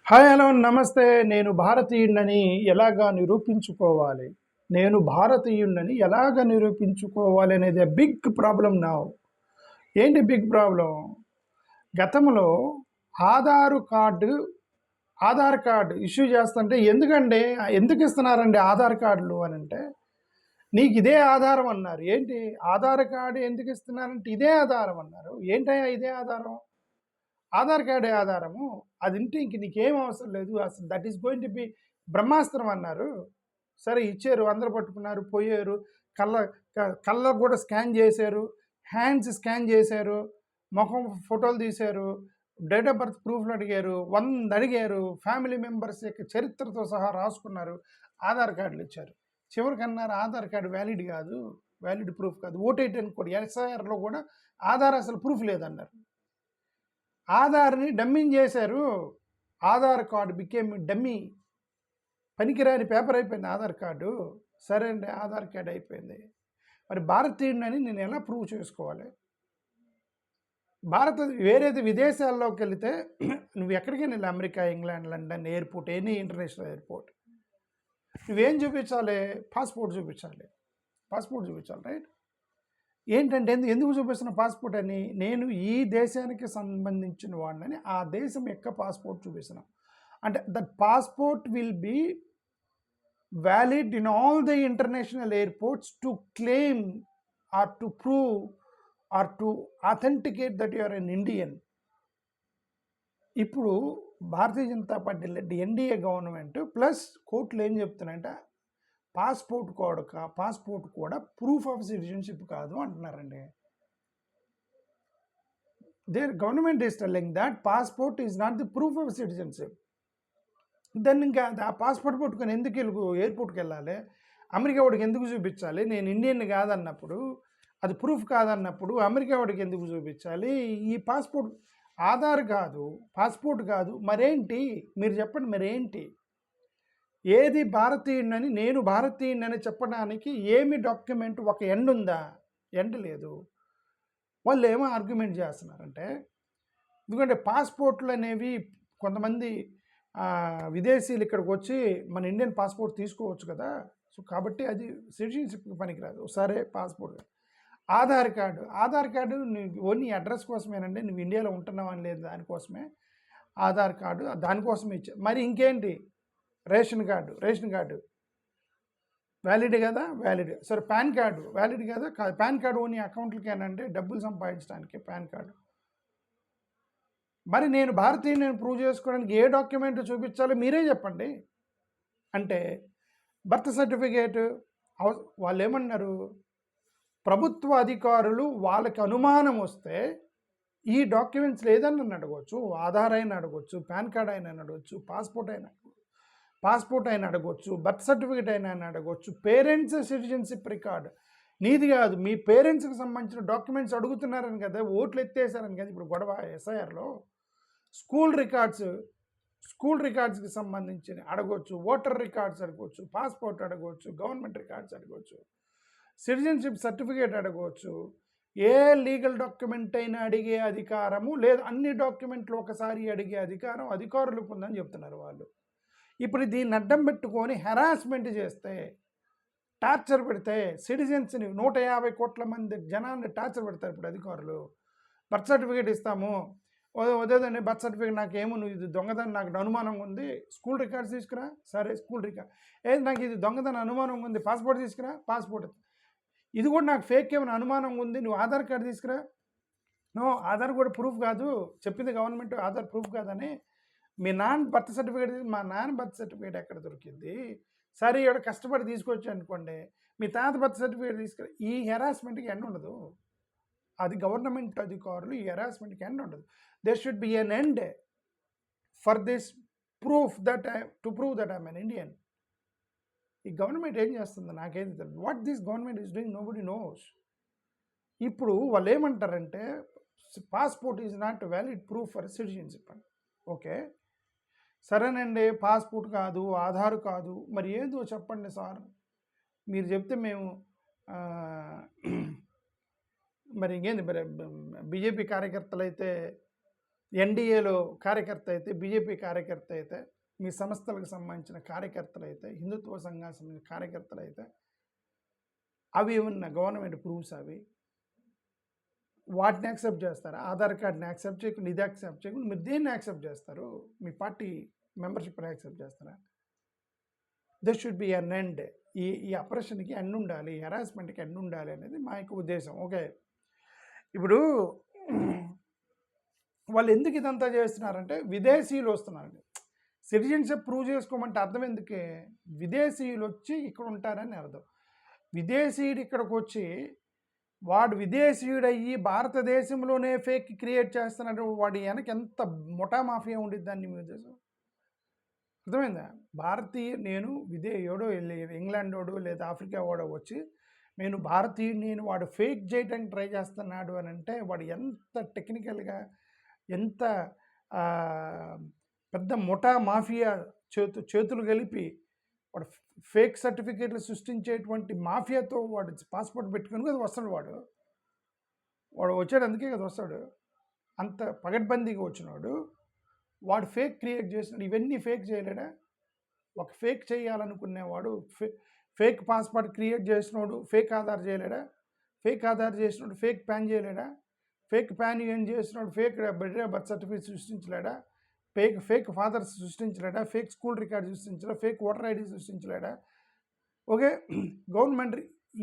Hi hello నమస్తే. నేను భారతీయుడినని ఎలాగా నిరూపించుకోవాలి? నేను భారతీయుడినని ఎలాగా నిరూపించుకోవాలి అనేది బిగ్ ప్రాబ్లమ్ నౌ. ఏంటి బిగ్ ప్రాబ్లమ్? గతంలో Aadhaar card Aadhaar card issue చేస్తుంటే ఎందుకండి ఎందుకు ఇస్తున్నారండి ఆధార్ కార్డులు అని అంటే, నీకు ఇదే ఆధారం అన్నారు. ఏంటి ఆధార్ కార్డు ఎందుకు ఇస్తున్నారంటే ఇదే ఆధారం అన్నారు. ఏంటయ్యా ఇదే ఆధారం? ఆధార్ కార్డే ఆధారము. అది ఉంటే ఇంక నీకేం అవసరం లేదు. అసలు that is going to be బ్రహ్మాస్త్రం అన్నారు. సరే ఇచ్చారు, అందరూ పట్టుకున్నారు, పోయారు. కళ్ళ కళ్ళకు కూడా స్కాన్ చేశారు, హ్యాండ్స్ స్కాన్ చేశారు, ముఖం ఫోటోలు తీశారు, డేట్ ఆఫ్ బర్త్ ప్రూఫ్లు అడిగారు, 100 అడిగారు, ఫ్యామిలీ మెంబర్స్ యొక్క చరిత్రతో సహా రాసుకున్నారు, ఆధార్ కార్డులు ఇచ్చారు. చివరికి అన్నారు ఆధార్ కార్డు వ్యాలిడ్ కాదు, వ్యాలిడ్ ప్రూఫ్ కాదు. ఓటేయడానికి కూడా ఎస్ఐఆర్లో కూడా ఆధార్ అసలు ప్రూఫ్ లేదన్నారు. ఆధార్ని డమ్మింగ్ చేశారు. Aadhaar card became dummy. పనికిరాని పేపర్ అయిపోయింది ఆధార్ కార్డు. సరే అండి, ఆధార్ కార్డు అయిపోయింది. మరి భారతీయుడిని నేను ఎలా ప్రూవ్ చేసుకోవాలి? వేరేది విదేశాల్లోకి వెళితే నువ్వు ఎక్కడికైనా వెళ్ళి America, England, London airport, any international airport, నువ్వేం చూపించాలి? పాస్పోర్ట్ చూపించాలి. పాస్పోర్ట్ చూపించాలి, రైట్? ఏంటంటే ఎందుకు చూపిస్తున్న పాస్పోర్ట్ అని, నేను ఈ దేశానికి సంబంధించిన వాడిని ఆ దేశం యొక్క పాస్పోర్ట్ చూపిస్తున్నాను అంటే that passport will be valid in all the international airports to claim or to prove or to authenticate that you are an Indian. ఇప్పుడు Bharatiya Janata Party led NDA government plus కోర్టులు ఏం చెప్తున్నాయంటే పాస్పోర్ట్ కూడా ప్రూఫ్ ఆఫ్ సిటిజన్షిప్ కాదు అంటున్నారండి. Their government is telling that passport is not the proof of citizenship. దాన్ని ఇంకా ఆ పాస్పోర్ట్ పట్టుకొని ఎందుకు ఎయిర్పోర్ట్కి వెళ్ళాలి? అమెరికా వాడికి ఎందుకు చూపించాలి? నేను ఇండియన్ కాదన్నప్పుడు, అది ప్రూఫ్ కాదన్నప్పుడు అమెరికా వాడికి ఎందుకు చూపించాలి? ఈ పాస్పోర్ట్ ఆధార్ కాదు, పాస్పోర్ట్ కాదు, మరేంటి? మీరు చెప్పండి, మరేంటి? ఏది భారతీయుడినని, నేను భారతీయుడినని చెప్పడానికి ఏమి డాక్యుమెంట్, ఒక ఎండ్ ఉందా? ఎండ్ లేదు. వాళ్ళు ఏమో ఆర్గ్యుమెంట్ చేస్తున్నారంటే, ఎందుకంటే పాస్పోర్ట్లు అనేవి కొంతమంది విదేశీయులు ఇక్కడికి వచ్చి మన ఇండియన్ పాస్పోర్ట్ తీసుకోవచ్చు కదా, సో కాబట్టి అది సిటిజన్షిప్కి పనికిరాదు. సరే, passport. Aadhaar card only address కోసమేనండి, నువ్వు ఇండియాలో ఉంటున్నావు అని లేదు, దానికోసమే ఆధార్ కార్డు, దానికోసమే ఇచ్చా. మరి ఇంకేంటి? రేషన్ కార్డు వ్యాలిడ్ కదా, వ్యాలిడ్. సరే, పాన్ కార్డు వ్యాలిడ్ కదా, పాన్ కార్డు ఓన్లీ అకౌంట్లకేనంటే డబ్బులు సంపాదించడానికి పాన్ కార్డు. మరి నేను భారతీయుని ప్రూవ్ చేసుకోవడానికి ఏ డాక్యుమెంట్ చూపించాలో మీరే చెప్పండి అంటే, బర్త్ సర్టిఫికేట్. వాళ్ళు ఏమన్నారు? ప్రభుత్వ అధికారులు వాళ్ళకి అనుమానం వస్తే ఈ డాక్యుమెంట్స్ లేదని అడగవచ్చు, ఆధార్ అయినా అడగవచ్చు, పాన్ కార్డ్ అయినా అడగవచ్చు, పాస్పోర్ట్ అయినా అడగవచ్చు, బర్త్ సర్టిఫికేట్ అయినా అడగవచ్చు, పేరెంట్స్ సిటిజన్షిప్ రికార్డ్. నీది కాదు, మీ పేరెంట్స్కి సంబంధించిన డాక్యుమెంట్స్ అడుగుతున్నారని కదా, ఓట్లు ఎత్తేసారని కదా ఇప్పుడు గొడవ ఎస్ఐఆర్లో. స్కూల్ రికార్డ్స్కి సంబంధించిన అడగవచ్చు, ఓటర్ రికార్డ్స్ అడగవచ్చు, పాస్పోర్ట్ అడగవచ్చు, గవర్నమెంట్ రికార్డ్స్ అడగవచ్చు, సిటిజన్షిప్ సర్టిఫికేట్ అడగవచ్చు. ఏ లీగల్ డాక్యుమెంట్ అయినా అడిగే అధికారము లేదు, అన్ని డాక్యుమెంట్లు ఒకసారి అడిగే అధికారం అధికారులకు ఉందని చెప్తున్నారు వాళ్ళు. ఇప్పుడు దీన్ని అడ్డం పెట్టుకొని హెరాస్మెంట్ చేస్తే, టార్చర్ పెడితే, సిటిజన్స్ని 150 కోట్ల మంది జనాన్ని టార్చర్ పెడతారు ఇప్పుడు అధికారులు. బర్త్ సర్టిఫికేట్ ఇస్తాము, వదేదండి బర్త్ సర్టిఫికేట్ నాకేమో, నువ్వు ఇది దొంగతనం నాకు అనుమానంగా ఉంది, స్కూల్ రికార్డ్స్ తీసుకురా. సరే, స్కూల్ రికార్డ్. నాకు ఇది దొంగతనం అనుమానంగా ఉంది, పాస్పోర్ట్ తీసుకురా. పాస్పోర్ట్. ఇది కూడా నాకు ఫేక్ ఏమైనా అనుమానంగా ఉంది, నువ్వు ఆధార్ కార్డు తీసుకురా. నో, ఆధార్ కూడా ప్రూఫ్ కాదు, చెప్పింది గవర్నమెంట్ ఆధార్ ప్రూఫ్ కాదని. మీ నాన్న బర్త్ సర్టిఫికేట్, మా నాన్న బర్త్ సర్టిఫికేట్ ఎక్కడ దొరికింది? సరే, ఇక్కడ కష్టపడి తీసుకొచ్చి అనుకోండి, మీ తాత బర్త్ సర్టిఫికేట్ తీసుకురా. ఈ హెరాస్మెంట్కి ఎండ్ ఉండదు. అది గవర్నమెంట్ అధికారులు ఈ హెరాస్మెంట్కి ఎండ్ ఉండదు. There should be an end for this proof that to prove that I'm an Indian. ఈ గవర్నమెంట్ ఏం చేస్తుంది నాకేం తెలియదు. What this government is doing nobody knows. ఇప్పుడు వాళ్ళు ఏమంటారంటే, passport is not valid proof for citizenship అని. ఓకే, సరేనండి, పాస్పోర్ట్ కాదు, ఆధార్ కాదు, మరి ఏదో చెప్పండి సార్. మీరు చెప్తే మేము మరి ఇంకేంది, మరి బీజేపీ కార్యకర్తలు అయితే ఎన్డీఏలో కార్యకర్త అయితే, బీజేపీ కార్యకర్త అయితే, మీ సంస్థలకు సంబంధించిన కార్యకర్తలు అయితే, హిందుత్వ సంఘానికి సంబంధించిన కార్యకర్తలు అయితే, అవి ఉన్న గవర్నమెంట్ ప్రూఫ్స్ అవి వాటిని యాక్సెప్ట్ చేస్తారు. ఆధార్ కార్డ్ని యాక్సెప్ట్ చేయకుండా, ఇది యాక్సెప్ట్ చేయకుండా మీరు దేన్ని యాక్సెప్ట్ చేస్తారు? మీ పార్టీ మెంబర్షిప్ని యాక్సెప్ట్ చేస్తారా? This should be an end. ఈ ఆపరేషన్కి ఎండ్ ఉండాలి, హెరాస్మెంట్కి ఎండ్ ఉండాలి అనేది మా యొక్క ఉద్దేశం. ఓకే, ఇప్పుడు వాళ్ళు ఎందుకు ఇదంతా చేస్తున్నారంటే విదేశీయులు వస్తున్నారండి. సిటిజన్షిప్ ప్రూవ్ చేసుకోమంటే అర్థం ఎందుకే? విదేశీయులు వచ్చి ఇక్కడ ఉంటారని అర్థం. విదేశీయుడు ఇక్కడికి వచ్చి వాడు విదేశీయుడయ్యి భారతదేశంలోనే ఫేక్ క్రియేట్ చేస్తున్నాడు. వాడి వెనక ఎంత ముఠా మాఫియా ఉండిద్దాన్ని మీ ఉద్దేశం? అర్థమైందా? నేను ఎవడో ఇంగ్లాండ్ వాడు లేదా ఆఫ్రికా వాడో వచ్చి నేను భారతీయుడిని నేను వాడు ఫేక్ చేయడానికి ట్రై చేస్తున్నాడు అని అంటే వాడు ఎంత టెక్నికల్గా, ఎంత పెద్ద ముఠా మాఫియా చేతులు కలిపి వాడు ఫేక్ సర్టిఫికేట్లు సృష్టించేటువంటి మాఫియాతో వాడు పాస్పోర్ట్ పెట్టుకుని కదా వస్తాడు. వాడు వచ్చాడు, అందుకే కదా వస్తాడు. అంత పగడ్బందీగా వచ్చినాడు. వాడు ఫేక్ క్రియేట్ చేసినాడు. ఇవన్నీ ఫేక్ చేయలేడా? ఒక ఫేక్ చేయాలనుకునేవాడు ఫేక్ పాస్పోర్ట్ క్రియేట్ చేసినాడు, ఫేక్ ఆధార్ చేయలేడా? ఫేక్ ఆధార్ చేసినాడు, ఫేక్ ప్యాన్ చేయలేడా? ఫేక్ ప్యాన్ ఏం చేసినాడు, ఫేక్ బర్త్ సర్టిఫికేట్ సృష్టించలేడా? ఫేక్ ఫాదర్స్ సృష్టించలేడా? ఫేక్ స్కూల్ రికార్డ్ సృష్టించలేడా? ఫేక్ ఓటర్ ఐడి సృష్టించలేడా? ఓకే, గవర్నమెంట్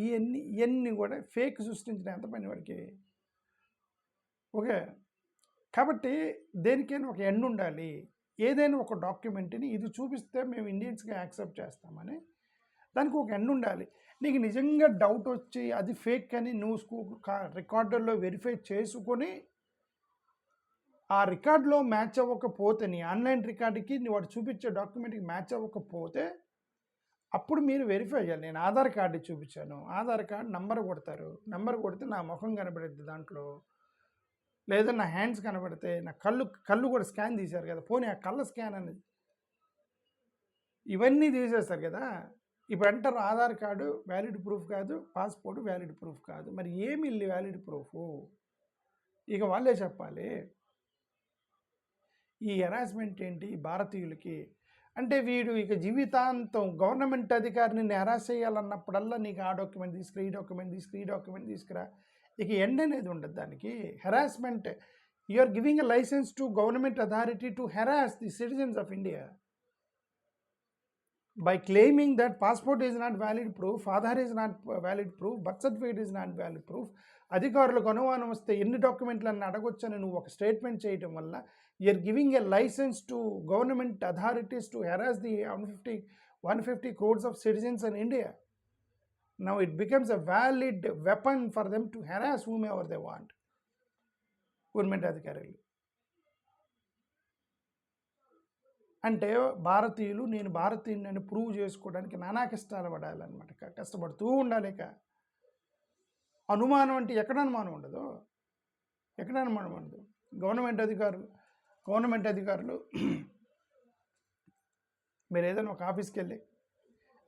ఇవన్నీ కూడా ఫేక్ సృష్టించిన ఎంత పని వాడికి? ఓకే, కాబట్టి దేనికైనా ఒక ఎండ్ ఉండాలి. ఏదైనా ఒక డాక్యుమెంట్ని ఇది చూపిస్తే మేము ఇండియన్స్గా యాక్సెప్ట్ చేస్తామని దానికి ఒక ఎండ్ ఉండాలి. నీకు నిజంగా డౌట్ వచ్చి అది ఫేక్ అని నువ్వు రికార్డుల్లో వెరిఫై చేసుకొని ఆ రికార్డులో మ్యాచ్ అవ్వకపోతే, నీ ఆన్లైన్ రికార్డుకి వాడు చూపించే డాక్యుమెంట్కి మ్యాచ్ అవ్వకపోతే అప్పుడు మీరు వెరిఫై చేయాలి. నేను ఆధార్ కార్డు చూపించాను, ఆధార్ కార్డు నంబర్ కొడతారు, నంబర్ కొడితే నా ముఖం కనబడుద్ది దాంట్లో, లేదా నా హ్యాండ్స్ కనబడితే, నా కళ్ళు కూడా స్కాన్ తీశారు కదా, పోనీ ఆ కళ్ళ స్కాన్ అనేది ఇవన్నీ తీసేస్తారు కదా. ఇప్పుడు అంటారు ఆధార్ కార్డు వ్యాలిడ్ ప్రూఫ్ కాదు, పాస్పోర్ట్ వ్యాలిడ్ ప్రూఫ్ కాదు. మరి ఏమి వ్యాలిడ్ ప్రూఫ్? ఇక వాళ్ళే చెప్పాలి. ఈ హెరాస్మెంట్ ఏంటి భారతీయులకి అంటే, వీడు ఇక జీవితాంతం గవర్నమెంట్ అధికారిని హెరాస్ చేయాలన్నప్పుడల్లా నీకు ఆ డాక్యుమెంట్ తీసుకురా, ఈ డాక్యుమెంట్ తీసుకురా, ఈ డాక్యుమెంట్ తీసుకురా, ఇక ఎండ్ అనేది ఉండదు దానికి. Harassment, you are giving a licence to government authority to harass the citizens of India by claiming that passport is not valid proof, Aadhaar is not valid proof, birth certificate is not valid proof. అధికారులకు అనుమానం వస్తే ఎన్ని డాక్యుమెంట్లన్నీ అడగొచ్చని నువ్వు ఒక statement చేయడం వల్ల you're giving a licence to government authorities to harass the 150 crores of citizens in India. Now it becomes a valid weapon for them to harass whomever they want. Government అధికారులు అంటే భారతీయులు నేను భారతీయుని ప్రూవ్ చేసుకోవడానికి నానా కష్టాలు పడాలన్నమాట. కష్టపడుతూ ఉండాలిక. అనుమానం అంటే ఎక్కడ అనుమానం ఉండదు, ఎక్కడ అనుమానం ఉండదు. గవర్నమెంట్ అధికారులు మీరు ఏదైనా ఒక ఆఫీస్కి వెళ్ళి,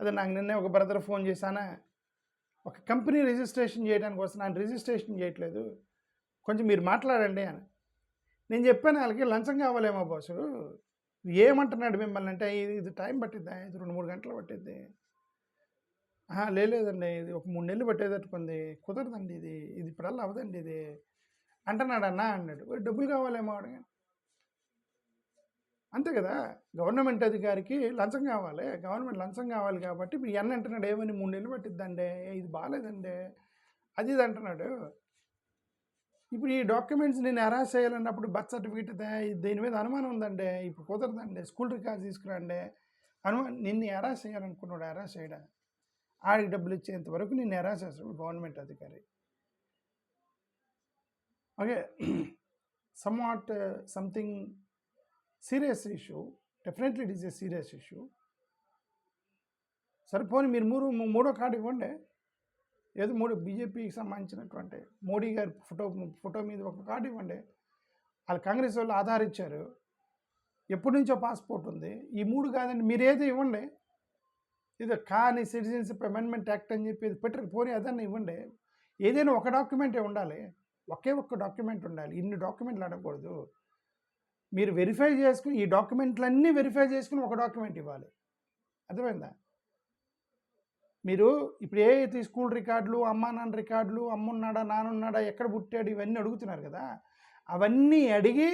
అదే నాకు నిన్నే ఒక బ్రదర్ ఫోన్ చేశానా, ఒక కంపెనీ రిజిస్ట్రేషన్ చేయడానికి వస్తున్నాను, రిజిస్ట్రేషన్ చేయట్లేదు, కొంచెం మీరు మాట్లాడండి అని. నేను చెప్పాను వాళ్ళకి లంచం కావాలేమో బాసు, ఏమంటున్నాడు మిమ్మల్ని అంటే, ఇది టైం పట్టిద్దా, ఇది 2-3 గంటలు పట్టిద్ది. లేదండి, ఇది ఒక 3 నెలలు పట్టేటట్టుకుంది, కుదరదండి, ఇది ఇప్పుడల్లా అవదండి ఇది అంటున్నాడు అన్నాడు. డబ్బులు కావాలేమో అడిగా. అంతే కదా, గవర్నమెంట్ అధికారికి లంచం కావాలి, గవర్నమెంట్ లంచం కావాలి కాబట్టి ఇప్పుడు ఎన్న అంటున్నాడు, ఏమని 3 నెలలు పట్టిద్దండి, ఇది బాగాలేదండి, అది ఇది అంటున్నాడు. ఇప్పుడు ఈ డాక్యుమెంట్స్ నేను హెరాస్ చేయాలన్నప్పుడు బర్త్ సర్టిఫికేట్ దీని మీద అనుమానం ఉందండి, ఇప్పుడు కుదరదండి, స్కూల్ రికార్డ్స్ తీసుకురండి, నిన్ను హెరాస్ చేయాలనుకున్నాడు, హెరాస్ చేయడా, ఆడికి డబ్బులు ఇచ్చేంత వరకు నిన్ను హెరాస్ చేస్తాడు గవర్నమెంట్ అధికారి. Okay, something serious issue, definitely it is a serious issue. సరిపోని మీరు మూడో కార్డు ఇవ్వండి, ఏదో బీజేపీకి సంబంధించినటువంటి మోడీ గారి ఫోటో మీద ఒక కార్డు ఇవ్వండి. వాళ్ళు కాంగ్రెస్ వాళ్ళు ఆధార్ ఇచ్చారు, ఎప్పటి నుంచో పాస్పోర్ట్ ఉంది, ఈ 3 కాదండి, మీరు ఏదో ఇవ్వండి. ఇది కానీ సిటిజన్షిప్ అమెండ్మెంట్ యాక్ట్ అని చెప్పి పెట్టరు, పోనీ అదన్నా ఇవ్వండి. ఏదైనా ఒక డాక్యుమెంటే ఉండాలి, ఒకే ఒక్క డాక్యుమెంట్ ఉండాలి, ఇన్ని డాక్యుమెంట్లు అడగకూడదు. మీరు వెరిఫై చేసుకుని ఈ డాక్యుమెంట్లన్నీ వెరిఫై చేసుకుని ఒక డాక్యుమెంట్ ఇవ్వాలి. అర్థమైందా? మీరు ఇప్పుడు ఏదైతే స్కూల్ రికార్డులు, అమ్మా నాన్న రికార్డులు, అమ్మున్నాడా నానున్నాడా ఎక్కడ పుట్టాడు ఇవన్నీ అడుగుతున్నారు కదా, అవన్నీ అడిగి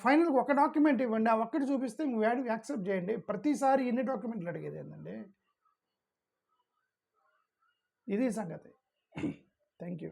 ఫైనల్గా ఒక డాక్యుమెంట్ ఇవ్వండి. ఆ ఒక్కటి చూపిస్తే వాడు యాక్సెప్ట్ చేయండి. ప్రతిసారి ఎన్ని డాక్యుమెంట్లు అడిగేది ఏంటండి? ఇది సంగతి. Thank you.